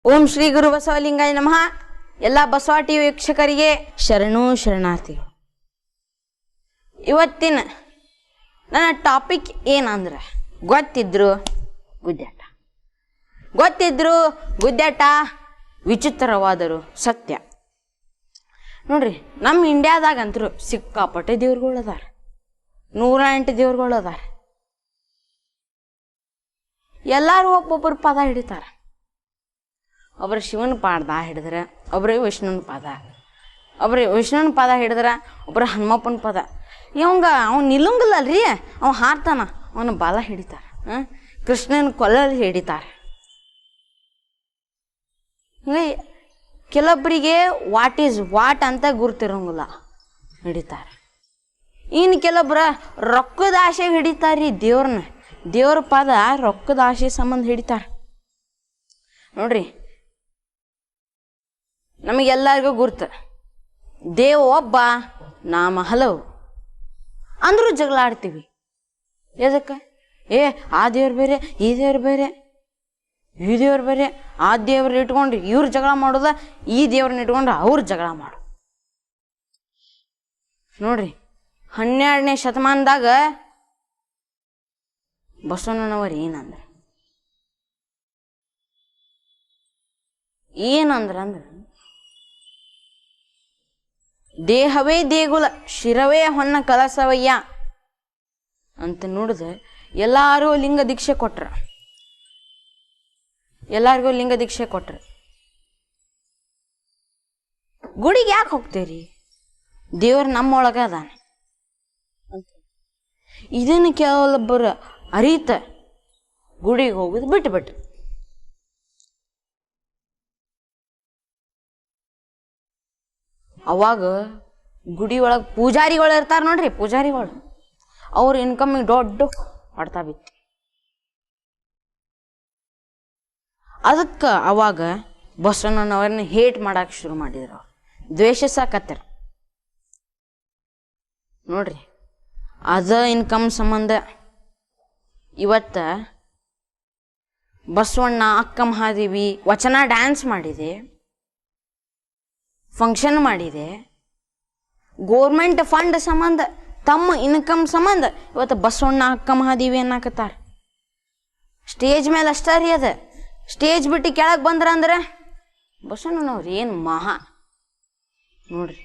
ಓಂ ಶ್ರೀ ಗುರು ಬಸವಲಿಂಗಾಯ ನಮಃ. ಎಲ್ಲ ಬಸವ ಟಿವಿ ವೀಕ್ಷಕರಿಗೆ ಶರಣು ಶರಣಾರ್ಥಿಗಳು. ಇವತ್ತಿನ ನನ್ನ ಟಾಪಿಕ್ ಏನಂದ್ರೆ ಗೊತ್ತಿದ್ರು ಗುದ್ದಾಟ. ಗೊತ್ತಿದ್ರು ಗುದ್ದಾಟ ವಿಚಿತ್ರವಾದರು ಸತ್ಯ. ನೋಡ್ರಿ, ನಮ್ಮ ಇಂಡಿಯಾದಾಗಂತರೂ ಸಿಕ್ಕಾಪಟ್ಟೆ ದೇವ್ರುಗಳು ಅದಾರ, 108 ದೇವ್ರುಗಳು ಅದಾರ. ಎಲ್ಲರೂ ಒಬ್ಬೊಬ್ಬರು ಪದ ಹಿಡಿತಾರ. ಒಬ್ಬರು ಶಿವನ ಪಾದ ಹಿಡಿದ್ರೆ, ಒಬ್ಬರು ವಿಷ್ಣುನ ಪಾದ, ಒಬ್ಬರು ವಿಷ್ಣುನ ಪಾದ ಹಿಡಿದ್ರೆ, ಒಬ್ಬರು ಹನುಮಪ್ಪನ ಪದ. ಅವ್ನು ನಿಲ್ಲಂಗಿಲ್ಲಲ್ರಿ, ಅವ ಹಾರ್ತಾನ, ಅವನ ಬಾಲ ಹಿಡಿತಾರ. ಕೃಷ್ಣನ ಕೊಲ್ಲಲ್ಲಿ ಹಿಡಿತಾರೆ. ಹಂಗೆ ಕೆಲವೊಬ್ಬರಿಗೆ ವಾಟ್ ಈಸ್ ವಾಟ್ ಅಂತ ಗುರ್ತಿರೋಂಗಿಲ್ಲ, ಹಿಡಿತಾರೆ. ಇನ್ನು ಕೆಲವೊಬ್ಬರ ರೊಕ್ಕದ ಆಸೆ ಹಿಡಿತಾರ್ರಿ ದೇವ್ರನ್ನ. ದೇವ್ರ ಪದ ರೊಕ್ಕದ ಆಸೆ ಸಂಬಂಧ ಹಿಡಿತಾರೆ. ನೋಡ್ರಿ, ನಮಗೆಲ್ಲರಿಗೂ ಗುರ್ತು ದೇವ ಒಬ್ಬ, ನಾಮ ಹಲವು ಅಂದ್ರೂ ಜಗಳ ಆಡ್ತೀವಿ. ಎದಕ್ಕೆ? ಆ ದೇವ್ರು ಬೇರೆ, ಈ ದೇವ್ರು ಬೇರೆ, ಈ ದೇವ್ರು ಬೇರೆ. ಆ ದೇವ್ರನ್ನ ಇಟ್ಕೊಂಡು ಇವ್ರು ಜಗಳ ಮಾಡೋದ, ಈ ದೇವ್ರನ್ನ ಇಟ್ಕೊಂಡು ಅವ್ರು ಜಗಳ ಮಾಡು. ನೋಡ್ರಿ, 12ನೇ ಶತಮಾನದಾಗ ಬಸವಣ್ಣನವರು ಏನಂದ್ರೆ ದೇಹವೇ ದೇಗುಲ, ಶಿರವೇ ಹೊನ್ನ ಕಲಸವಯ್ಯ ಅಂತ ನೋಡಿದ್ರೆ ಎಲ್ಲಾರು ಲಿಂಗ ದೀಕ್ಷೆ ಕೊಟ್ರ. ಎಲ್ಲಾರ್ಗೂ ಲಿಂಗ ದೀಕ್ಷೆ ಕೊಟ್ರ. ಗುಡಿಗೆ ಯಾಕೆ ಹೋಗ್ತೇರಿ? ದೇವ್ರು ನಮ್ಮೊಳಗ ಅದಾನೆ ಅಂತ. ಇದನ್ನು ಕೆಲವೊಬ್ಬರು ಅರಿತ ಗುಡಿಗೆ ಹೋಗುದು ಬಿಟ್ಟು ಅವಾಗ ಗುಡಿ ಒಳಗೆ ಪೂಜಾರಿಗಳು ಇರ್ತಾರ ನೋಡ್ರಿ, ಪೂಜಾರಿಗಳು ಅವ್ರ ಇನ್ಕಮಿಗೆ ದೊಡ್ಡ ಹೊಡ್ತಾ ಬಿತ್ತು. ಅದಕ್ಕೆ ಅವಾಗ ಬಸವಣ್ಣನವ್ರನ್ನ ಹೇಟ್ ಮಾಡಕ್ಕೆ ಶುರು ಮಾಡಿದ್ರು, ಅವ್ರು ದ್ವೇಷಿಸಾಕತ್ತಾರ. ನೋಡ್ರಿ, ಅದ ಇನ್ಕಮ್ ಸಂಬಂಧ ಇವತ್ತ ಬಸವಣ್ಣ, ಅಕ್ಕ ಮಹಾದೇವಿ ವಚನ ಡ್ಯಾನ್ಸ್ ಮಾಡಿದೆ, ಫಂಕ್ಷನ್ ಮಾಡಿದೆ. ಗೋರ್ಮೆಂಟ್ ಫಂಡ್ ಸಂಬಂಧ, ತಮ್ಮ ಇನ್ಕಮ್ ಸಂಬಂಧ ಇವತ್ತು ಬಸವಣ್ಣ, ಅಕ್ಕ ಮಹಾದೇವಿ ಅನ್ನಕತ್ತಾರ. ಸ್ಟೇಜ್ ಮೇಲೆ ಅಷ್ಟೇ ರೀ ಅದ. ಸ್ಟೇಜ್ ಬಿಟ್ಟು ಕೆಳಗೆ ಬಂದ್ರ ಅಂದ್ರೆ ಬಸವಣ್ಣನವ್ರು ಏನು ಮಹಾ. ನೋಡ್ರಿ,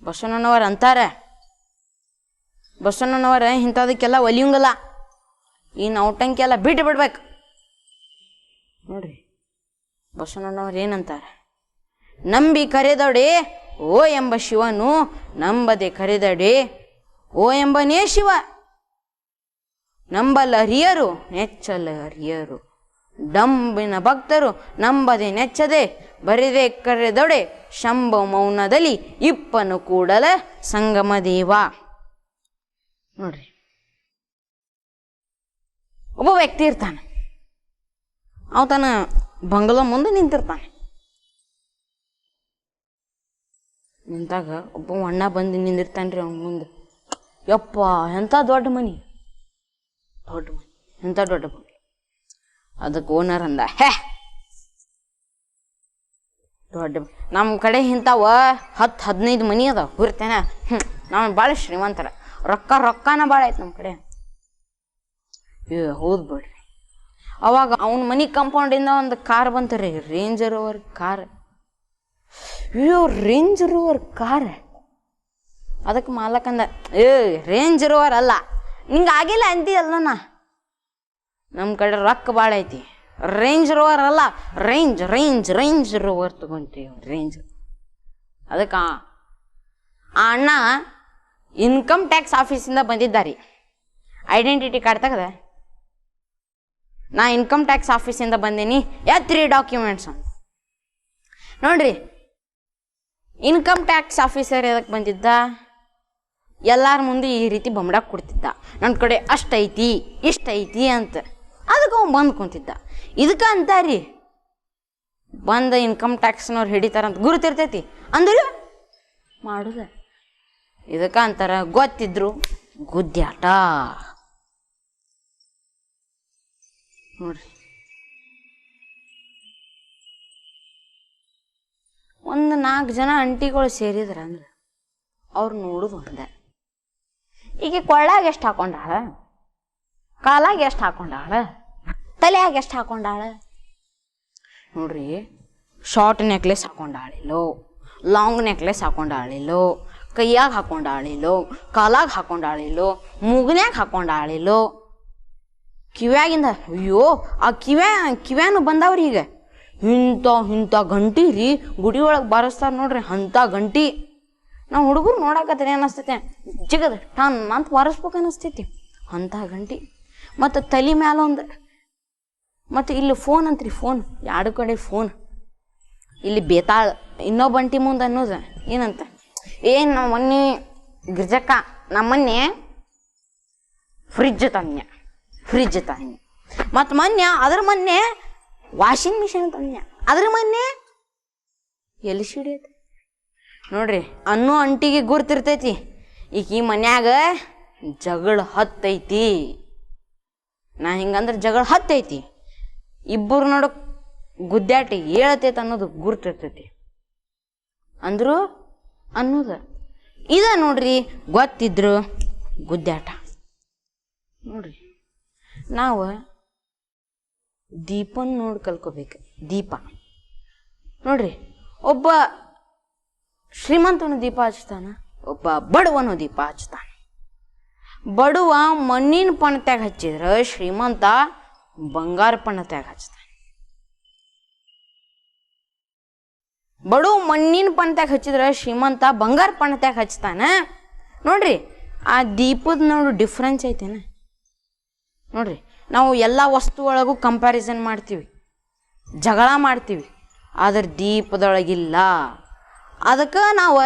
ಬಸವಣ್ಣನವ್ರು ಅಂತಾರೆ, ಬಸವಣ್ಣನವರ ಇಂಥದಕ್ಕೆಲ್ಲ ಒಲಿಯಂಗಿಲ್ಲ, ಈ ನೌಟಂಕೆಲ್ಲ ಬಿಟ್ಟು ಬಿಡ್ಬೇಕು. ನೋಡ್ರಿ, ಬಸವಣ್ಣನವ್ರು ಏನಂತಾರೆ, ನಂಬಿ ಕರೆದೊಡೆ ಓ ಎಂಬ ಶಿವನು, ನಂಬದೆ ಕರೆದಡೆ ಓ ಎಂಬನೇ ಶಿವ. ನಂಬಲ್ಲ ಹರಿಯರು ನೆಚ್ಚಲ ಹರಿಯರು, ಡಂಬಿನ ಭಕ್ತರು ನಂಬದೆ ನೆಚ್ಚದೆ, ಬರೆದೆ ಕರೆದೊಡೆ ಶಂಭ ಮೌನದಲ್ಲಿ ಇಪ್ಪನು ಕೂಡಲ ಸಂಗಮ ದೇವ. ನೋಡ್ರಿ, ಒಬ್ಬ ವ್ಯಕ್ತಿ ಇರ್ತಾನೆ, ಅವ ತನ್ನ ಬಂಗಲ ಮುಂದೆ ನಿಂತಿರ್ತಾನೆ. ನಿಂತಾಗ ಒಬ್ಬ ಅಣ್ಣ ಬಂದು ನಿಂದಿರ್ತಾನ್ರಿ ಅವ್ನ ಮುಂದೆ. ಯಪ್ಪ, ಎಂಥ ದೊಡ್ಡ ಮನಿ, ಎಂಥ ದೊಡ್ಡ ಮನಿ. ಅದಕ್ಕೆ ಓನರ್ ಅಂದ, ದೊಡ್ಡ ನಮ್ಮ ಕಡೆ ಇಂಥವ 10-15 ಮನಿ ಅದಾವ, ಹುರ್ತೇನೆ. ನಾವು ಭಾಳ ಶ್ರೀಮಂತರ, ರೊಕ್ಕನ ಭಾಳ ಐತೆ ನಮ್ಮ ಕಡೆ. ಹೌದು ಬಿಡ್ರಿ. ಅವಾಗ ಅವನ ಮನಿ ಕಾಂಪೌಂಡಿಂದ ಒಂದು ಕಾರ್ ಬಂತಾರೆ, Range Rover car. Range Rover car. ಅದಕ್ಕೆ ಮಾಲಕಂದ, ರೇಂಜ್ ರೋವರ್ ಅಲ್ಲ, ನಿಂಗೆ ಆಗಿಲ್ಲ ಅಂತೀಯಲ್ಲ, ನಮ್ಮ ಕಡೆ ರೊಕ್ಕ ಭಾಳ ಐತಿ, ರೇಂಜ್ ರೋವರ್ ಅಲ್ಲ, ರೇಂಜ್ ರೋವರ್ ತಗೊಂತೀವಿ, ರೇಂಜ್. ಅದಕ್ಕೆ ಆ ಅಣ್ಣ ಇನ್ಕಮ್ ಟ್ಯಾಕ್ಸ್ ಆಫೀಸಿಂದ ಬಂದಿದ್ದಾರೆ. ಐಡೆಂಟಿಟಿ ಕಾರ್ಡ್ ತೆಗೆದ, ನಾ ಇನ್ಕಮ್ ಟ್ಯಾಕ್ಸ್ ಆಫೀಸಿಂದ ಬಂದೀನಿ, 3 ಡಾಕ್ಯುಮೆಂಟ್ಸ್ ಅಂತ. ನೋಡ್ರಿ, ಇನ್ಕಮ್ ಟ್ಯಾಕ್ಸ್ ಆಫೀಸರ್ ಎದಕ್ಕೆ ಬಂದಿದ್ದ? ಎಲ್ಲಾರ ಮುಂದೆ ಈ ರೀತಿ ಬೊಂಬಡಾಕ್ ಕೊಡ್ತಿದ್ದ, ನನ್ನ ಕಡೆ ಅಷ್ಟೈತಿ ಇಷ್ಟೈತಿ ಅಂತ. ಅದಕ್ಕೆ ಅವ್ನು ಬಂದು ಕುಂತಿದ್ದ. ಇದಕ್ಕೆ ಅಂತಾರಿ, ಬಂದ ಇನ್ಕಮ್ ಟ್ಯಾಕ್ಸ್ನವ್ರು ಹಿಡಿತಾರಂತ ಗುರುತಿರ್ತೈತಿ ಅಂದ್ರೆ ಮಾಡುದ. ಇದಕ್ಕೆ ಅಂತಾರ ಗೊತ್ತಿದ್ರು ಗುದ್ದಾಟ. ನೋಡ್ರಿ, ಒಂದು 4 ಜನ ಅಂಟಿಗಳು ಸೇರಿದ್ರ ಅಂದ್ರೆ ಅವ್ರು ನೋಡುದು ಒಂದೇ. ಈಗ ಕೊಳ್ಳಾಗ ಎಷ್ಟು ಹಾಕೊಂಡಾಳ, ಕಾಲಾಗ ಎಷ್ಟು ಹಾಕೊಂಡಾಳ, ತಲೆಯಾಗ ಎಷ್ಟು ಹಾಕೊಂಡಾಳ ನೋಡ್ರಿ. ಶಾರ್ಟ್ ನೆಕ್ಲೆಸ್ ಹಾಕೊಂಡಾಳಿಲ್ಲೋ, ಲಾಂಗ್ ನೆಕ್ಲೆಸ್ ಹಾಕೊಂಡಾಳಿಲ್ಲೋ, ಕೈಯಾಗ ಹಾಕೊಂಡಾಳಿಲ್ಲೋ, ಕಾಲಾಗ ಹಾಕೊಂಡಾಳಿಲ್ಲೋ, ಮೂಗನ್ಯಾಗ ಹಾಕೊಂಡಾಳಿಲ್ಲೋ, ಕಿವ್ಯಾಗಿಂದ ಅಯ್ಯೋ ಆ ಕಿವ್ಯಾನು ಬಂದಾವ್ರಿ. ಈಗ ಇಂಥ ಗಂಟಿ ರೀ ಗುಡಿ ಒಳಗೆ ಬಾರಿಸ್ತಾರ ನೋಡ್ರಿ, ಅಂಥ ಗಂಟಿ. ನಾವು ಹುಡುಗರು ನೋಡಕತ್ತೀರಿ ಅನಿಸ್ತೈತೆ, ಜಿಗದ ಟನ್ ಅಂತ ಬಾರಿಸ್ಬೇಕು ಅನಿಸ್ತೈತಿ ಅಂಥ ಗಂಟಿ. ಮತ್ತು ತಲೆ ಮ್ಯಾಲ ಒಂದು, ಮತ್ತು ಇಲ್ಲಿ ಫೋನ್ ಅಂತ್ರಿ, ಫೋನ್ 2 ಕಡೆ ಫೋನ್. ಇಲ್ಲಿ ಬೇತಾಳ ಇನ್ನೊಬ್ಬಂಟಿ ಮುಂದೆ ಅನ್ನೋದು ಏನಂತ, ನಮ್ಮ ಮೊನ್ನೆ ಗಿರ್ಜಕ್ಕ ನಮ್ಮನ್ನೆ ಫ್ರಿಜ್ ತಂದ್ಯ ಮತ್ತು ಅದ್ರ ಮೊನ್ನೆ ವಾಷಿಂಗ್ ಮಿಷಿನ್ ತಂದ್ಯ, ಅದ್ರ ಮೊನ್ನೆ LCD ಐತಿ ನೋಡ್ರಿ. ಅನ್ನೋ ಅಂಟಿಗೆ ಗುರ್ತಿರ್ತೈತಿ. ಈಗ ಈ ಮನ್ಯಾಗ ಜಗಳ ಹತ್ತೈತಿ, ನಾ ಹಿಂಗಂದ್ರೆ ಜಗಳ ಹತ್ತೈತಿ, ಇಬ್ಬರು ನೋಡು ಗುದ್ದಾಟ ಹೇಳ್ತೈತಿ ಅನ್ನೋದು ಗುರ್ತಿರ್ತೈತಿ ಅಂದ್ರು ಅನ್ನೋದು ಇದ ನೋಡ್ರಿ. ಗೊತ್ತಿದ್ರು ಗುದ್ದಾಟ ನೋಡ್ರಿ. ನಾವು ದೀಪನ್ ನೋಡಿ ಕಲ್ಕೋಬೇಕು. ದೀಪ ನೋಡ್ರಿ, ಒಬ್ಬ ಶ್ರೀಮಂತನು ದೀಪ ಹಚ್ತಾನ, ಒಬ್ಬ ಬಡವನು ದೀಪ ಹಚ್ತಾನ. ಬಡವ ಮಣ್ಣಿನ ಪಣತ್ಯಾಗ ಹಚ್ಚಿದ್ರ ಶ್ರೀಮಂತ ಬಂಗಾರ ಪಣತ್ಯಾಗ ಹಚ್ತಾನ. ಬಡವ ಮಣ್ಣಿನ ಪಣತ್ಯಾಗ ಹಚ್ಚಿದ್ರ ಶ್ರೀಮಂತ ಬಂಗಾರ ಪಣತ್ಯಾಗ ಹಚ್ತಾನ ನೋಡ್ರಿ. ಆ ದೀಪದ ನೋಡು ಡಿಫ್ರೆನ್ಸ್ ಐತೇನ ನೋಡ್ರಿ. ನಾವು ಎಲ್ಲ ವಸ್ತು ಒಳಗೂ ಕಂಪ್ಯಾರಿಸನ್ ಮಾಡ್ತೀವಿ, ಜಗಳ ಮಾಡ್ತೀವಿ, ಆದ್ರೆ ದೀಪದೊಳಗಿಲ್ಲ. ಅದಕ್ಕೆ ನಾವು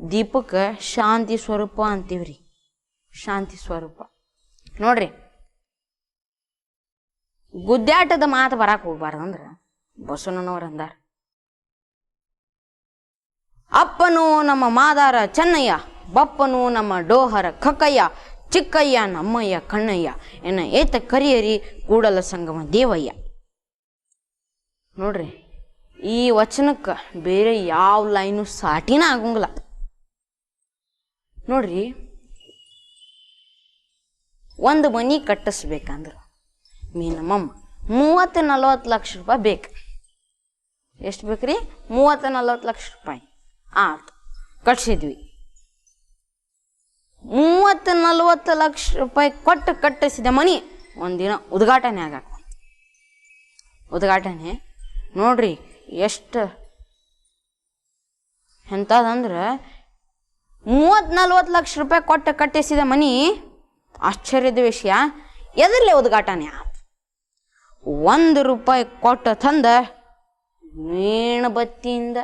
ದೀಪಕ್ಕೆ ಶಾಂತಿ ಸ್ವರೂಪ ಅಂತೀವ್ರಿ, ಶಾಂತಿ ಸ್ವರೂಪ ನೋಡ್ರಿ. ಗುದ್ದಾಟದ ಮಾತು ಬರಾಕ್ ಹೋಗ್ಬಾರ್ದಂದ್ರ ಬಸವಣ್ಣನವ್ರು ಅಂದಾರ, ಅಪ್ಪನು ನಮ್ಮ ಮಾದಾರ ಚೆನ್ನಯ್ಯ, ಬಪ್ಪನು ನಮ್ಮ ಡೋಹರ ಕಕ್ಕಯ್ಯ, ಚಿಕ್ಕಯ್ಯ ನಮ್ಮಯ್ಯ ಕಣ್ಣಯ್ಯ ಎನ್ನ ಏತ ಕರಿಯರಿ ಕೂಡಲ ಸಂಗಮ ದೇವಯ್ಯ ನೋಡ್ರಿ. ಈ ವಚನಕ್ಕೆ ಬೇರೆ ಯಾವ ಲೈನು ಸಾಟಿನ ಆಗಂಗಿಲ್ಲ ನೋಡ್ರಿ. ಒಂದು ಮನಿ ಕಟ್ಟಿಸ್ಬೇಕಂದ್ರೆ ಮಿನಿಮಮ್ 30-40 ಲಕ್ಷ ರೂಪಾಯಿ ಬೇಕು. ಎಷ್ಟು ಬೇಕ್ರಿ? 30-40 ಲಕ್ಷ ರೂಪಾಯಿ. ಆಯ್ತು, ಕಟ್ಸಿದ್ವಿ. 30-40 ಲಕ್ಷ ರೂಪಾಯಿ ಕೊಟ್ಟು ಕಟ್ಟಿಸಿದ ಮನಿ ಒಂದಿನ ಉದ್ಘಾಟನೆ ಆಗಾಕ. ಉದ್ಘಾಟನೆ ನೋಡ್ರಿ ಎಷ್ಟು ಎಂಥದಂದ್ರೆ 30-40 ಲಕ್ಷ ರೂಪಾಯಿ ಕೊಟ್ಟು ಕಟ್ಟಿಸಿದ ಮನಿ. ಆಶ್ಚರ್ಯದ ವಿಷಯ, ಎದರಲ್ಲೇ ಉದ್ಘಾಟನೆ ಆಯ್ತು? 1 ರೂಪಾಯಿ ಕೊಟ್ಟು ತಂದ ಮೇಣಬತ್ತಿಯಿಂದ.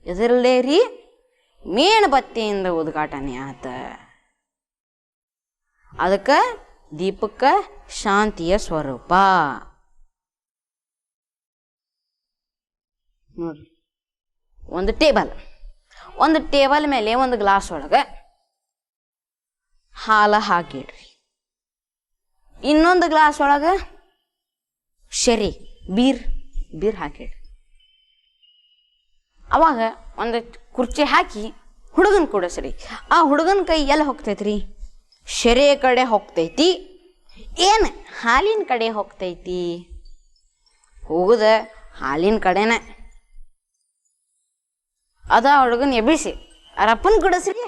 ಎದರಲ್ಲೇ ರೀ? ಮೇಣಬತ್ತಿಯಿಂದ ಉದ್ಘಾಟನೆ ಆತ. ಅದಕ್ಕೆ ದೀಪಕ್ಕೆ ಶಾಂತಿಯ ಸ್ವರೂಪ ನೋಡ್ರಿ. ಒಂದು ಟೇಬಲ್ ಮೇಲೆ ಒಂದು ಗ್ಲಾಸ್ ಒಳಗೆ ಹಾಲು ಹಾಕಿಡ್ರಿ, ಇನ್ನೊಂದು ಗ್ಲಾಸ್ ಒಳಗೆ ಶರಿ ಬೀರ್ ಹಾಕಿಡ್ರಿ. ಅವಾಗ ಒಂದು ಕುರ್ಚಿ ಹಾಕಿ ಹುಡುಗನ ಕೂಡಸ್ರಿ. ಆ ಹುಡುಗನ ಕೈ ಎಲ್ಲಿ ಹೋಗ್ತೈತ್ರಿ? ಶೆರೆ ಕಡೆ ಹೋಗ್ತೈತಿ, ಏನು ಹಾಲಿನ ಕಡೆ ಹೋಗ್ತೈತಿ? ಹೋಗುದ ಹಾಲಿನ ಕಡೆನ. ಅದ ಹುಡುಗನ ಎಬ್ಬಿಸಿ ಅವರಪ್ಪನ ಕುಡಸ್ರಿ.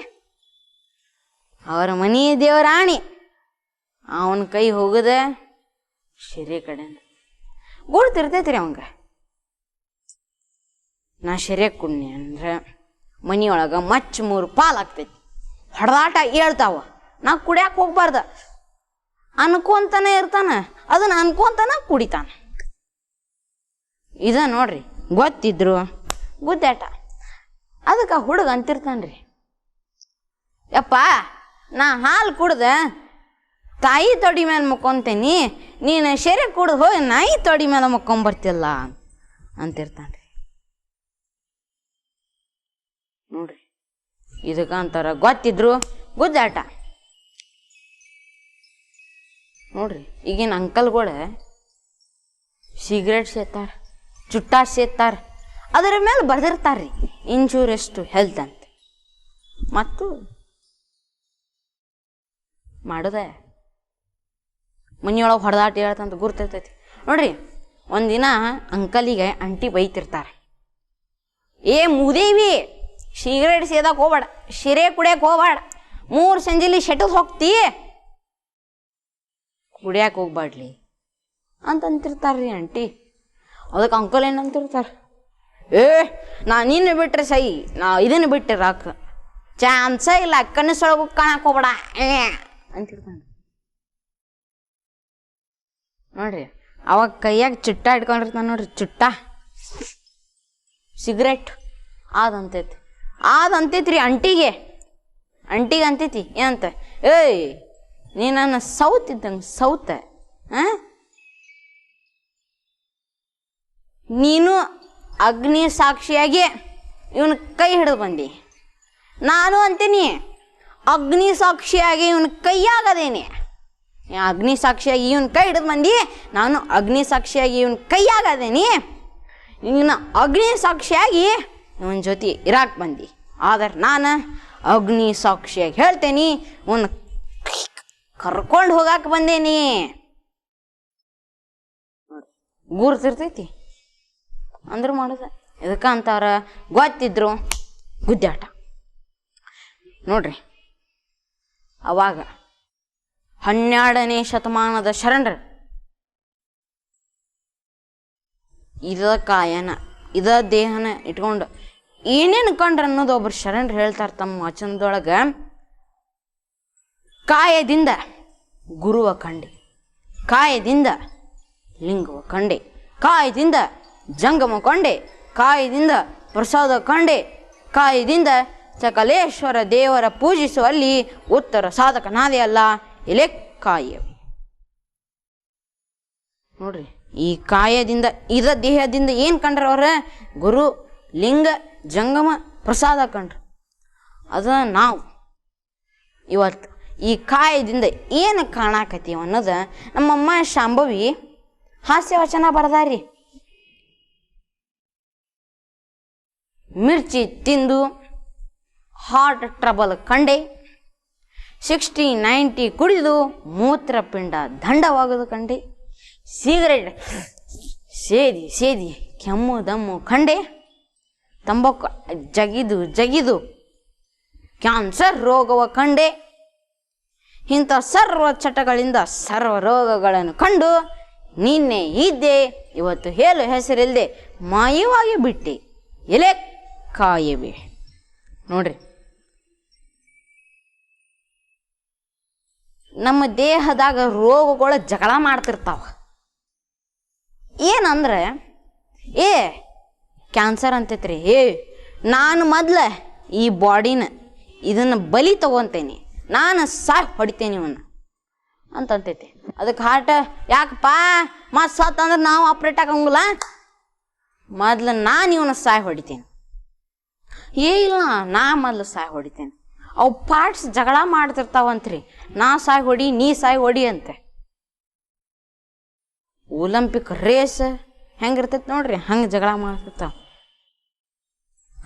ಅವರ ಮನಿ ದೇವರಾಣಿ, ಅವನ ಕೈ ಹೋಗುದ ಶೆರೆ ಕಡೆ. ಗುಡ್ತಿರ್ತೈತ್ರಿ ಅವಂಗ. ನಾ ಶೆರೆ ಕುಡ್ನಿ ಅಂದ್ರೆ ಮನಿಯೊಳಗೆ 3 ಪಾಲಾಗ್ತೈತಿ, ಹೊಡೆದಾಟ ಹೇಳ್ತಾವ. ನಾ ಕುಡಿಯಾಕ ಹೋಗ್ಬಾರ್ದ ಅನ್ಕೊಂತಾನೆ ಇರ್ತಾನ, ಅದನ್ನ ಅನ್ಕೊಂತಾನ ಕುಡಿತಾನ. ಇದ ನೋಡ್ರಿ ಗೊತ್ತಿದ್ರು ಗುದ್ದಾಟ. ಅದಕ್ಕೆ ಹುಡುಗ ಅಂತಿರ್ತಾನ್ರಿ, ಯಪ್ಪ ನಾ ಹಾಲು ಕುಡ್ದ ತಾಯಿ ತೊಡಿ ಮೇಲೆ ಮುಕ್ಕೊಂತೇನಿ, ನೀನು ಶೆರೆ ಕುಡ್ದು ಹೋಗಿ ನಾಯಿ ತೊಡಿ ಮೇಲೆ ಮುಕ್ಕೊಂಬರ್ತಿಲ್ಲ ಅಂತಿರ್ತಾನ್ರಿ ನೋಡ್ರಿ. ಇದಕ್ಕೆ ಅಂತಾರ ಗೊತ್ತಿದ್ರು ಗುದ್ದಾಟ ನೋಡ್ರಿ. ಈಗಿನ ಅಂಕಲ್ಗಳು ಸಿಗರೇಟ್ ಸೇತಾರ, ಚುಟ್ಟ ಸೇತಾರ, ಅದರ ಮೇಲೆ ಬರ್ದಿರ್ತಾರ್ರಿ ಇನ್ಶೂರೆನ್ಸ್ ಟು ಹೆಲ್ತ್ ಅಂತ. ಮತ್ತು ಮಾಡೋದೆ ಮನೆಯೊಳಗೆ ಹೊಡೆದಾಟ ಹೇಳ್ತಂತ ಗುರ್ತಿರ್ತೈತಿ ನೋಡ್ರಿ. ಒಂದಿನ ಅಂಕಲಿಗೆ ಅಂಟಿ ಬೈತಿರ್ತಾರೆ, ಏ ಮೂದೇವಿ ಸಿಗರೇಟ್ ಸೇದಕ್ಕೆ ಹೋಗ್ಬೇಡ, ಶಿರೆ ಕುಡಿಯಕ್ಕೆ ಹೋಗ್ಬೇಡ, 3 ಸಂಜೆಲಿ ಶೆಟದ್ ಹೋಗ್ತೀ, ಕುಡಿಯಕ್ಕೆ ಹೋಗ್ಬಾಡ್ಲಿ ಅಂತಂತಿರ್ತಾರ್ರಿ ಅಂಟಿ. ಅದಕ್ಕೆ ಅಂಕಲ್ ಏನಂತಿರ್ತಾರೆ, ಏ ನಿನ್ನ ಬಿಟ್ರೆ ಸೈ, ನಾ ಇದನ್ನು ಬಿಟ್ಟೆ ರಾಕ ಚಾನ್ಸ ಇಲ್ಲ, ಕನಸೊಳಗು ಕಾಣಕ್ಕೆ ಹೋಗ್ಬೇಡ ಅಂತಿರ್ತಾನೆ ನೋಡ್ರಿ. ಅವಾಗ ಕೈಯಾಗ ಚುಟ್ಟ ಇಟ್ಕೊಂಡಿರ್ತಾನೆ ನೋಡ್ರಿ, ಚುಟ್ಟ ಸಿಗರೇಟ್ ಅದಂತೈತ್ರಿ ಅಂಟಿಗೆ ಅಂತೈತಿ. ಏನಂತ, ಏಯ್ ನೀ ನನ್ನ ಸೌತ್ ಇದ್ದಂಗೆ ಸೌತ, ನೀನು ಅಗ್ನಿ ಸಾಕ್ಷಿಯಾಗಿ ಇವನ ಕೈ ಹಿಡಿದು ಬಂದಿ, ನಾನು ಅಂತೀನಿ ಅಗ್ನಿ ಸಾಕ್ಷಿಯಾಗಿ ಇವನ ಕೈಯಾಗದೇನೆ. ಅಗ್ನಿ ಸಾಕ್ಷಿಯಾಗಿ ಇವನ್ ಕೈ ಹಿಡಿದು ಬಂದಿ, ನಾನು ಅಗ್ನಿ ಸಾಕ್ಷಿಯಾಗಿ ಇವನ್ ಕೈಯಾಗದೇನಿ, ಇವನ ಅಗ್ನಿ ಸಾಕ್ಷಿಯಾಗಿ ಇವನ ಜೊತೆ ಇರಾಕ್ ಬಂದಿ. ಆದ್ರೆ ನಾನು ಅಗ್ನಿ ಸಾಕ್ಷಿಯಾಗಿ ಹೇಳ್ತೇನಿ, ಇವನ್ನ ಕರ್ಕೊಂಡು ಹೋಗಾಕ ಬಂದೇನಿ. ಗುರ್ತಿರ್ತೈತಿ ಅಂದ್ರು ಮಾಡೋದ. ಇದಕ್ಕೆ ಅಂತಾರ ಗೊತ್ತಿದ್ರು ಗುದ್ದಾಟ ನೋಡ್ರಿ. ಅವಾಗ 12ನೇ ಶತಮಾನದ ಶರಣರು ಇದ ಕಾಯನ ಇದ ದೇಹನ ಇಟ್ಕೊಂಡು ಏನೇನು ಕಂಡ್ರ ಅನ್ನೋದು ಒಬ್ರು ಶರಣರು ಹೇಳ್ತಾರೆ ತಮ್ಮ ವಚನದೊಳಗೆ. ಕಾಯದಿಂದ ಗುರುವ ಕಂಡೆ, ಕಾಯದಿಂದ ಲಿಂಗವ ಕಂಡೆ, ಕಾಯದಿಂದ ಜಂಗಮ ಕೊಂಡೆ, ಕಾಯದಿಂದ ಪ್ರಸಾದ ಕಂಡೆ, ಕಾಯದಿಂದ ಸಕಲೇಶ್ವರ ದೇವರ ಪೂಜಿಸುವಲ್ಲಿ ಉತ್ತರ ಸಾಧಕನಾದೆ ಅಲ್ಲ, ಎಲೆ ಕಾಯವೇ ನೋಡ್ರಿ. ಈ ಕಾಯದಿಂದ ಇದ ದೇಹದಿಂದ ಏನು ಕಂಡ್ರ ಅವ್ರ? ಗುರು, ಲಿಂಗ, ಜಂಗಮ, ಪ್ರಸಾದ ಕಂಡ್ರು. ಅದ ನಾವು ಇವತ್ತು ಈ ಕಾಯದಿಂದ ಏನು ಕಾಣಾಕತ್ತೀವಿ ಅನ್ನೋದು ನಮ್ಮಮ್ಮ ಶಾಂಭವಿ ಹಾಸ್ಯ ವಚನ ಬರ್ದಾರಿ. ಮಿರ್ಚಿ ತಿಂದು ಹಾರ್ಟ್ ಟ್ರಬಲ್ ಕಂಡೆ, 60-90 ಕುಡಿದು ಮೂತ್ರಪಿಂಡ ದಂಡವಾಗೋದು ಕಂಡೆ, ಸಿಗರೇಟ್ ಸೇದಿ ಕೆಮ್ಮು ದಮ್ಮು ಕಂಡೆ, ತಂಬಾಕು ಜಗಿದು ಕ್ಯಾನ್ಸರ್ ರೋಗವ ಕಂಡೆ. ಇಂಥ ಸರ್ವ ಚಟಗಳಿಂದ ಸರ್ವ ರೋಗಗಳನ್ನು ಕಂಡು ನಿನ್ನೆ ಇದ್ದೆ, ಇವತ್ತು ಹೇಳು ಹೆಸರಿಲ್ಲದೆ ಮಾಯವಾಗಿ ಬಿಟ್ಟೆ, ಎಲೆ ಕಾಯವೇ ನೋಡ್ರಿ. ನಮ್ಮ ದೇಹದಾಗ ರೋಗಗಳು ಜಗಳ ಮಾಡ್ತಿರ್ತಾವ. ಏನಂದ್ರೆ ಕ್ಯಾನ್ಸರ್ ಅಂತೈತ್ರಿ, ನಾನು ಮೊದ್ಲ ಈ ಬಾಡಿನ ಇದನ್ನು ಬಲಿ ತಗೊಂತೇನೆ, ನಾನು ಸಾಯ್ ಹೊಡಿತೇನೆ ಇವನ್ನ ಅಂತಂತೈತಿ. ಅದಕ್ಕೆ ಹಾರ್ಟ್ ಯಾಕಪ್ಪ ಮತ್ತು ಸತ್ತಂದ್ರೆ ನಾವು ಆಪ್ರೇಟ್ ಆಗಂಗಿಲ್ಲ, ಮೊದ್ಲು ನಾನು ಇವನ್ನ ಸಾಯ್ ಹೊಡಿತೇನೆ. ಇಲ್ಲ ನಾ ಮೊದ್ಲು ಸಾಯ್ ಹೊಡಿತೇನೆ. ಅವು ಪಾರ್ಟ್ಸ್ ಜಗಳ ಮಾಡ್ತಿರ್ತಾವಂತ್ರಿ, ನಾ ಸಾಯ್ ಹೊಡಿ ನೀ ಸಾಯ್ ಹೊಡಿ ಅಂತೆ. ಒಲಿಂಪಿಕ್ ರೇಸ್ ಹೆಂಗಿರ್ತೈತಿ ನೋಡ್ರಿ, ಹಂಗೆ ಜಗಳ ಮಾಡ್ತಿರ್ತಾವ.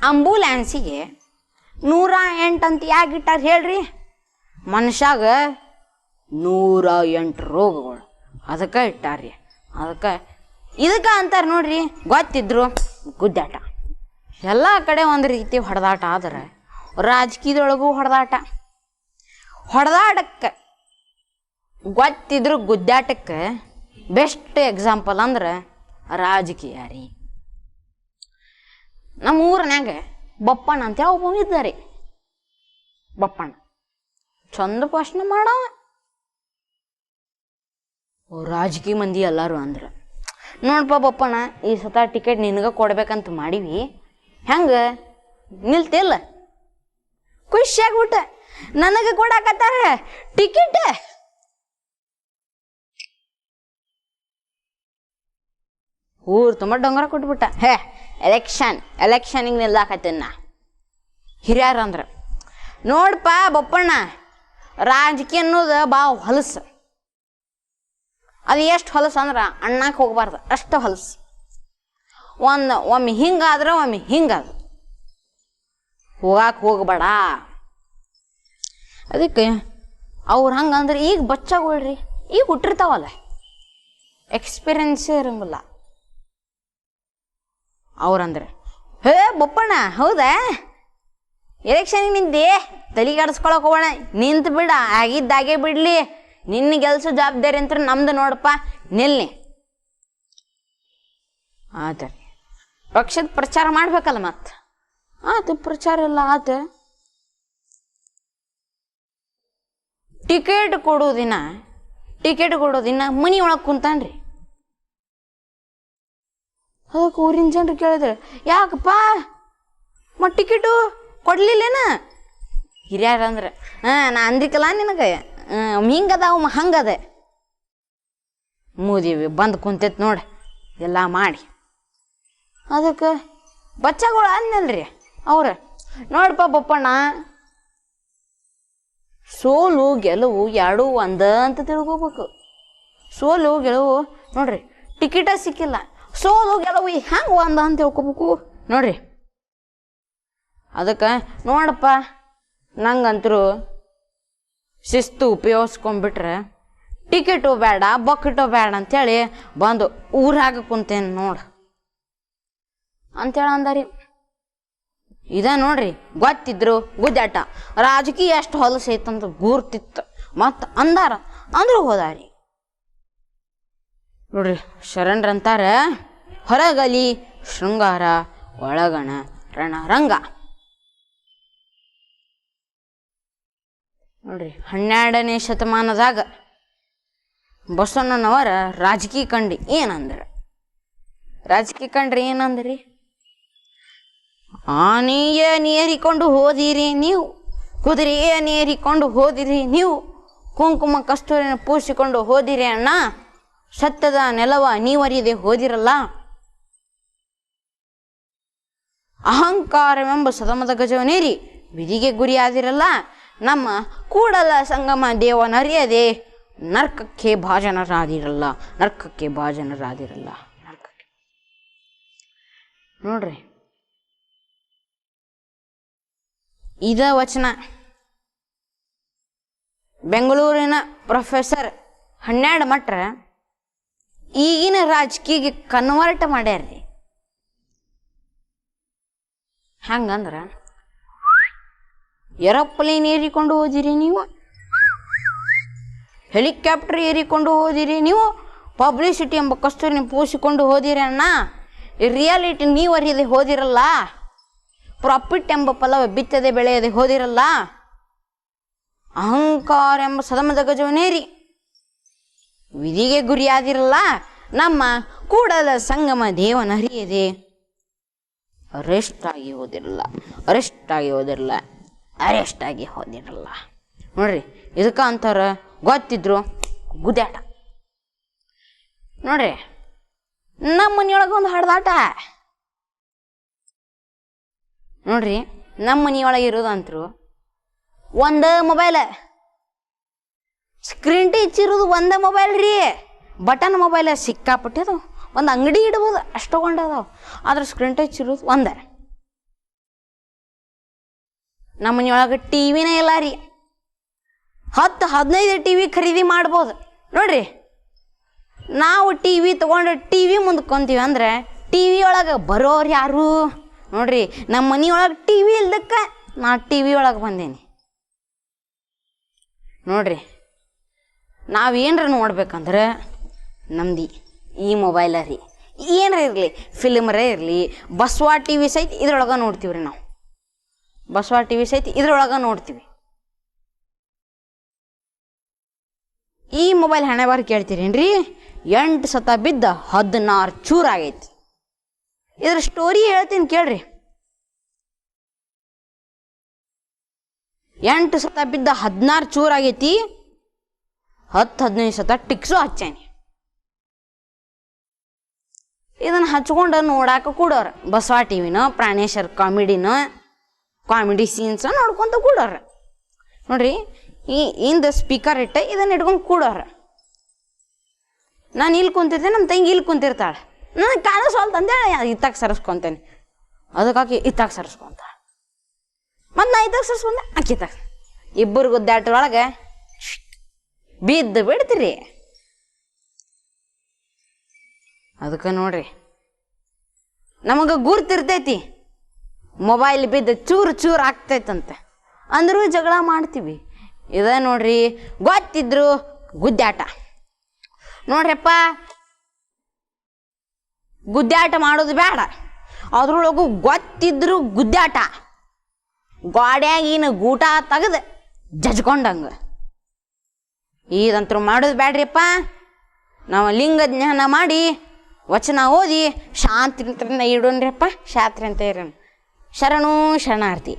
ಆಂಬುಲೆನ್ಸಿಗೆ 108 ಅಂತ ಯಾಕೆ ಇಟ್ಟಾರ ಹೇಳ್ರಿ? ಮನುಷ್ಯಾಗ 108 ರೋಗಗಳು ಅದಕ್ಕೆ ಇಟ್ಟಾರ್ರಿ. ಇದಕ್ಕೆ ಅಂತಾರೆ ನೋಡ್ರಿ, ಗೊತ್ತಿದ್ರು ಗುದ್ದಾಟ. ಎಲ್ಲ ಕಡೆ ಒಂದು ರೀತಿ ಹೊಡೆದಾಟ. ಆದ್ರೆ ರಾಜಕೀಯದೊಳಗೂ ಹೊಡೆದಾಟಕ್ಕೆ ಗೊತ್ತಿದ್ರು ಗುದ್ದಾಟಕ್ಕೆ ಬೆಸ್ಟ್ ಎಕ್ಸಾಂಪಲ್ ಅಂದ್ರೆ ರಾಜಕೀಯ ರೀ. ನಮ್ಮ ಊರಿನಾಗ ಬಪ್ಪಣ್ಣ ಅಂತೇಳಿ ಒಬ್ಬ ಇದ್ದಾರೆ. ಬಪ್ಪಣ್ಣ ಚಂದ ಪ್ರಶ್ನೆ ಮಾಡವ. ರಾಜಕೀಯ ಮಂದಿ ಎಲ್ಲರೂ ಅಂದ್ರೆ, ನೋಡಪ್ಪ ಬಪ್ಪಣ್ಣ ಈ ಸತ ಟಿಕೆಟ್ ನಿನಗೆ ಕೊಡ್ಬೇಕಂತ ಮಾಡೀವಿ, ಹೆಂಗೆ ನಿಲ್ತಿಲ್ಲ? ಖುಷಿಯಾಗ್ಬಿಟ್ಟ, ನನಗೆ ಕೊಡಾಕತ್ತಾರ ಟಿಕೆಟ್. ಊರು ತುಂಬ ಡೊಂಗರ ಕೊಟ್ಬಿಟ್ಟ. ಎಲೆಕ್ಷನಿಗೆ ನಿಲ್ದಾಕತ್ತೇನ ಹಿರಿಯಾರ ಅಂದ್ರೆ. ನೋಡಪ್ಪ ಬಪ್ಪಣ್ಣ, ರಾಜಕೀಯ ಅನ್ನೋದು ಭಾಳ ಹೊಲಸು. ಅದು ಎಷ್ಟು ಹೊಲಸು ಅಂದ್ರೆ ಅಣ್ಣಕ್ಕೆ ಹೋಗ್ಬಾರ್ದು, ಅಷ್ಟು ಹೊಲಸು. ಒಮ್ಮೆ ಹಿಂಗಾದ್ರೆ ಒಮ್ಮೆ ಹಿಂಗಾದ ಹೋಗಬೇಡ. ಅದಕ್ಕೆ ಅವ್ರು ಹಂಗಂದ್ರೆ ಈಗ ಬಚ್ಚಾಗೊಳ್ರಿ, ಈಗ ಹುಟ್ಟಿರ್ತಾವಲ್ಲ, ಎಕ್ಸ್ಪೀರಿಯನ್ಸೇ ಇರಂಗಿಲ್ಲ. ಅವ್ರಂದ್ರೆ ಹೇ ಬೊಪ್ಪಣ್ಣ ಹೌದಾ, ಎಲೆಕ್ಷನಿಗೆ ನಿಂದೆ ತಲೆಗಾಡಿಸ್ಕೊಳಕ್ ಹೋಗೋಣ, ನಿಂತು ಬಿಡ, ಆಗಿದ್ದಾಗೆ ಬಿಡ್ಲಿ, ನಿನ್ನ ಗೆಲ್ಸೋ ಜವಾಬ್ದಾರಿ ಅಂತ ನಮ್ದು ನೋಡಪ್ಪ, ನಿಲ್ಲಿ. ಆತ ಪಕ್ಷದ ಪ್ರಚಾರ ಮಾಡ್ಬೇಕಲ್ಲ ಮತ್ತ. ಆತು ಪ್ರಚಾರ ಎಲ್ಲ ಆತ. ಟಿಕೆಟ್ ಕೊಡೋದಿನ ಮನಿ ಒಳಗೆ ಕುಂತಾನ್ರಿ. ಅದಕ್ಕೆ ಊರಿನ ಜನರು ಕೇಳಿದ್ರೆ ಯಾಕಪ್ಪ ಟಿಕೆಟು ಕೊಡ್ಲಿಲ್ಲೇನ? ಹಿರಿಯರ ಅಂದ್ರೆ ನಾ ಅಂದ್ರಿಕಲ್ಲ ನಿನಗೆ, ಹಿಂಗದ ಹಂಗದ. ಮೋದಿವಿ ಬಂದು ಕುಂತೈತ್ ನೋಡಿ ಎಲ್ಲ ಮಾಡಿ. ಅದಕ್ಕೆ ಬಚ್ಚಗಳು ಅಂದ್ನಲ್ರಿ ಅವ್ರ, ನೋಡಪ್ಪ ಬಪ್ಪಣ್ಣ, ಸೋಲು ಗೆಲುವು ಎರಡೂ ಒಂದ ಅಂತ ತಿಳ್ಕೊಬೇಕು. ಸೋಲು ಗೆಲುವು ನೋಡ್ರಿ, ಟಿಕೆಟ ಸಿಕ್ಕಿಲ್ಲ, ಸೋಲು ಗೆಲುವು ಹೆಂಗೆ ಒಂದ ಅಂತ ತಿಳ್ಕೊಬೇಕು ನೋಡ್ರಿ. ಅದಕ್ಕೆ ನೋಡಪ್ಪ, ನಂಗಂತರೂ ಶಿಸ್ತು ಉಪಯೋಗಿಸ್ಕೊಂಡ್ಬಿಟ್ರೆ ಟಿಕೆಟು ಬೇಡ ಬಕೆಟು ಬೇಡ ಅಂಥೇಳಿ ಬಂದು ಊರಾಗ ಕುಂತೇನೆ ನೋಡು ಅಂತೇಳಿ ಅಂದಾರಿ. ಇದ ನೋಡ್ರಿ, ಗೊತ್ತಿದ್ರು ಗುದ್ದಾಟ, ರಾಜಕೀಯ ಎಷ್ಟು ಹೊಲಸು ಐತಂತ ಗುರ್ತಿತ್ತು, ಮತ್ತು ಅಂದ್ರೂ ಹೋದಾರಿ ನೋಡ್ರಿ. ಶರಣರಂತಾರ, ಹೊರಗಲಿ ಶೃಂಗಾರ ಒಳಗಣ ರಣರಂಗ. ನೋಡ್ರಿ, 12ನೇ ಶತಮಾನದಾಗ ಬಸವಣ್ಣನವರ ರಾಜಕೀಯ ಕಂಡ್ರಿ ಏನಂದ್ರಿ? ಆನೆಯ ನೇರಿಕೊಂಡು ಹೋದಿರಿ ನೀವು, ಕುದುರೆಯ ನೇರಿಕೊಂಡು ಹೋದಿರಿ ನೀವು, ಕುಂಕುಮ ಕಸ್ತೂರಿನ ಪೂಸಿಕೊಂಡು ಹೋದಿರಿ ಅಣ್ಣ, ಸತ್ಯದ ನೆಲವ ನೀವರಿಯದೆ ಹೋದಿರಲ್ಲ. ಅಹಂಕಾರವೆಂಬ ಸದಮದ ಗಜವನೇರಿ ವಿಧಿಗೆ ಗುರಿಯಾದಿರಲ್ಲ. ನಮ್ಮ ಕೂಡಲ ಸಂಗಮ ದೇವನರಿಯದೆ ನರ್ಕಕ್ಕೆ ಭಾಜನರಾದಿರಲ್ಲ. ನೋಡ್ರಿ, ಇದ ವಚನ ಬೆಂಗಳೂರಿನ ಪ್ರೊಫೆಸರ್ 12 ಮಟ್ರ ಈಗಿನ ರಾಜಕೀಯಗೆ ಕನ್ವರ್ಟ್ ಮಾಡ್ಯಾರ್ರಿ. ಹಂಗಂದ್ರ ಏರೋಪ್ಲೇನ್ ಏರಿಕೊಂಡು ಹೋದಿರಿ ನೀವು, ಹೆಲಿಕಾಪ್ಟರ್ ಏರಿಕೊಂಡು ಹೋದಿರಿ ನೀವು, ಪಬ್ಲಿಸಿಟಿ ಎಂಬ ಕಸ್ತೂರಿನ ಪೂಸಿಕೊಂಡು ಹೋದಿರಿ ಅಣ್ಣ, ರಿಯಾಲಿಟಿ ನೀವು ಅರಿಯದೆ ಹೋದಿರಲ್ಲ. ಪ್ರಾಫಿಟ್ ಎಂಬ ಫಲವ ಬಿತ್ತದೆ ಬೆಳೆಯದೆ ಹೋದಿರಲ್ಲ. ಅಹಂಕಾರ ಎಂಬ ಸದಮದ ಗಜವನೇರಿ ವಿಧಿಗೆ ಗುರಿಯಾದಿರಲ್ಲ. ನಮ್ಮ ಕೂಡಲ ಸಂಗಮ ದೇವನರಿಯದೆ ಅರೆಸ್ಟ್ ಆಗಿ ಹೋದಿರಲ್ಲ. ನೋಡ್ರಿ, ಇದಕ್ಕ ಅಂತಾರ ಗೊತ್ತಿದ್ರು ಗುದ್ದಾಟ. ನೋಡ್ರಿ, ನಮ್ಮ ಮನಿಯೊಳಗೆ ಒಂದು ಹಡ್ದಾಟ ನೋಡ್ರಿ. ನಮ್ಮ ಮನಿಯೊಳಗೆ ಇರೋದಂತರು ಒಂದು ಮೊಬೈಲ್, ಸ್ಕ್ರೀನ್ ಟಚ್ ಇರೋದು ಒಂದೇ ಮೊಬೈಲ್ ರೀ. ಬಟನ್ ಮೊಬೈಲ್ ಸಿಕ್ಕಾಪಟ್ಟೆ ಅದಾವ, ಒಂದು ಅಂಗಡಿ ಇಡ್ಬೋದು ಅಷ್ಟೊಂಡದಾವ, ಆದ್ರೆ ಸ್ಕ್ರೀನ್ ಟಚ್ ಇರೋದು ಒಂದೇ. ನಮ್ಮ ಮನೆಯೊಳಗೆ ಟಿವಿನೇ ಇಲ್ಲ ರೀ. 10-15 ಟಿವಿ ಖರೀದಿ ಮಾಡ್ಬೋದು ನೋಡ್ರಿ. ನಾವು ಟಿವಿ ತೊಗೊಂಡು ಟಿವಿ ಮುಂದ್ಕೊಂತೀವಿ ಅಂದ್ರೆ ಟಿವಿ ಒಳಗೆ ಬರೋರು ಯಾರು ನೋಡ್ರಿ? ನಮ್ಮ ಮನೆಯೊಳಗೆ ಟಿವಿ ಇಲ್ದಕ್ಕೆ ನಾ ಟಿವಿ ಒಳಗೆ ಬಂದೇನಿ ನೋಡ್ರಿ. ನಾವೇನ್ರ ನೋಡ್ಬೇಕಂದ್ರೆ ನಮ್ದು ಈ ಮೊಬೈಲ ರೀ. ಏನರ ಇರಲಿ, ಫಿಲ್ಮರೇ ಇರಲಿ, ಬಸವ ಟಿವಿ ಸಹಿತ ಇದ್ರೊಳಗೆ ನೋಡ್ತೀವಿ ರೀ ನಾವು. ಬಸವ ಟಿವಿ ಸಹಿತ ಇದ್ರೊಳಗೆ ನೋಡ್ತೀವಿ. ಈ ಮೊಬೈಲ್ ಹಣೆ ಬಾರ್ ಕೇಳ್ತೀರೇನ್ರಿ? 8 ಸತ ಬಿದ್ದ 16 ಚೂರಾಗೈತಿ. ಇದ್ರ ಸ್ಟೋರಿ ಹೇಳ್ತೀನಿ ಕೇಳ್ರಿ. 8 ಸತ ಬಿದ್ದ 16 ಚೂರಾಗೈತಿ. 10-15 ಸತ ಟಿಕ್ಸು ಹಚ್ಚಾನಿ. ಇದನ್ನು ಹಚ್ಕೊಂಡು ನೋಡಾಕ ಕೂಡೋರು ಬಸವ ಟಿವಿನೋ ಪ್ರಾಣೇಶ್ವರ್ ಕಾಮಿಡಿ ಸೀನ್ಸ್ ನೋಡ್ಕೊಂತ ಕೂಡೋರು ನೋಡ್ರಿ. ಇಂದ ಸ್ಪೀಕರ್ ಇಟ್ಟೆ ಇದನ್ನ ಇಟ್ಕೊಂಡು ಕೂಡೋರು. ನಾನು ಇಲ್ಲಿ ಕುಂತಿರ್ತೀನಿ, ನಮ್ಮ ತಂಗಿ ಇಲ್ಲಿ ಕುಂತಿರ್ತಾಳೆ. ನನಗೆ ಕಾಣಿಸೋಲ್ತಂದೆ ಇತ್ತಾಗ ಸರಿಸ್ಕೊತೇನೆ. ಅದಕ್ಕಾಕಿ ಇತ್ತಾಗ ಸರಿಸ್ಕೊಂತ ಮತ್ತು ನಾ ಇತ್ತಾಗ ಸರಿಸ್ಕೊಂಡೆ ಆಕಿ ಇತ್ತಾಗ. ಇಬ್ಬರು ಗುದ್ದಾಟರೊಳಗೆ ಬಿದ್ದು ಬಿಡ್ತೀರಿ. ಅದಕ್ಕೆ ನೋಡ್ರಿ ನಮಗೆ ಗುರ್ತಿರ್ತೈತಿ ಮೊಬೈಲ್ ಬಿದ್ದು ಚೂರು ಚೂರು ಆಗ್ತೈತಂತೆ ಅಂದರೂ ಜಗಳ ಮಾಡ್ತೀವಿ. ಇದ ನೋಡ್ರಿ ಗೊತ್ತಿದ್ರು ಗುದ್ದಾಟ. ನೋಡ್ರಪ್ಪ ಗುದ್ದಾಟ ಮಾಡೋದು ಬೇಡ, ಅದ್ರೊಳಗು ಗೊತ್ತಿದ್ರು ಗುದ್ದಾಟ. ಗೋಡ್ಯಾಗಿನ ಗೂಟ ತೆಗೆದು ಜಜ್ಕೊಂಡಂಗೆ ಇದಂತರೂ ಮಾಡೋದು ಬೇಡ್ರಿಪ್ಪ. ನಾವು ಲಿಂಗ ಜ್ಞಾನ ಮಾಡಿ ವಚನ ಓದಿ ಶಾಂತಿ ಇಡೋಣ್ರಿಪ್ಪ. ಶಾಸ್ತ್ರಿ ಅಂತ ಇರೋಣ. ಶರಣು ಶರಣಾರ್ಥಿ.